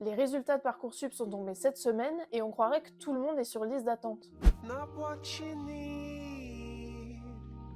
Les résultats de Parcoursup sont tombés cette semaine et on croirait que tout le monde est sur liste d'attente.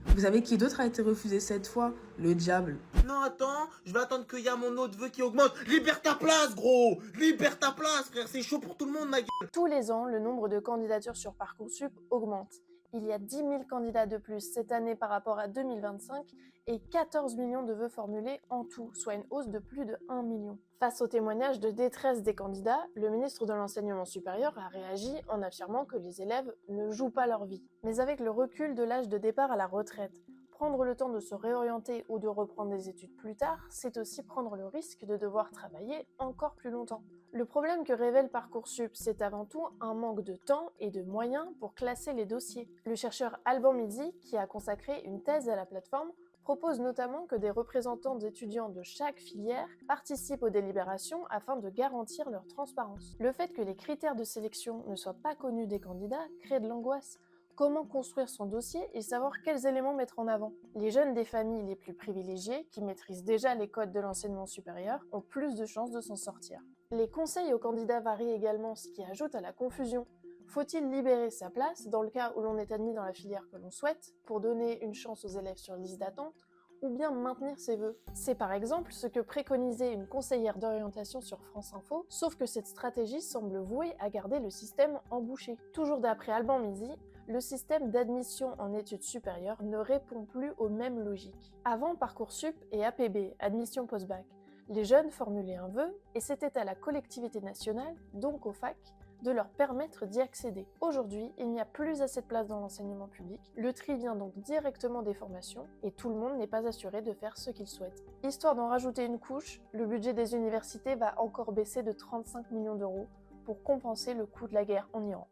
Vous savez qui d'autre a été refusé cette fois? Le diable. Non, attends, je vais attendre qu'il y a mon autre vœu qui augmente. Libère ta place, gros. Libère ta place, frère. C'est chaud pour tout le monde, ma gueule. Tous les ans, le nombre de candidatures sur Parcoursup augmente. Il y a 10 000 candidats de plus cette année par rapport à 2025 et 14 millions de vœux formulés en tout, soit une hausse de plus de 1 million. Face aux témoignages de détresse des candidats, le ministre de l'Enseignement supérieur a réagi en affirmant que les élèves ne jouent pas leur vie. Mais avec le recul de l'âge de départ à la retraite, prendre le temps de se réorienter ou de reprendre des études plus tard, c'est aussi prendre le risque de devoir travailler encore plus longtemps. Le problème que révèle Parcoursup, c'est avant tout un manque de temps et de moyens pour classer les dossiers. Le chercheur Alban Midi, qui a consacré une thèse à la plateforme, propose notamment que des représentants d'étudiants de chaque filière participent aux délibérations afin de garantir leur transparence. Le fait que les critères de sélection ne soient pas connus des candidats crée de l'angoisse. Comment construire son dossier et savoir quels éléments mettre en avant? Les jeunes des familles les plus privilégiées, qui maîtrisent déjà les codes de l'enseignement supérieur, ont plus de chances de s'en sortir. Les conseils aux candidats varient également, ce qui ajoute à la confusion. Faut-il libérer sa place dans le cas où l'on est admis dans la filière que l'on souhaite, pour donner une chance aux élèves sur liste d'attente, ou bien maintenir ses vœux? C'est par exemple ce que préconisait une conseillère d'orientation sur France Info, sauf que cette stratégie semble vouée à garder le système embouché. Toujours d'après Alban Midi, le système d'admission en études supérieures ne répond plus aux mêmes logiques. Avant Parcoursup et APB, admission post-bac, les jeunes formulaient un vœu et c'était à la collectivité nationale, donc aux facs, de leur permettre d'y accéder. Aujourd'hui, il n'y a plus assez de place dans l'enseignement public, le tri vient donc directement des formations et tout le monde n'est pas assuré de faire ce qu'il souhaite. Histoire d'en rajouter une couche, le budget des universités va encore baisser de 35 millions d'euros pour compenser le coût de la guerre en Iran.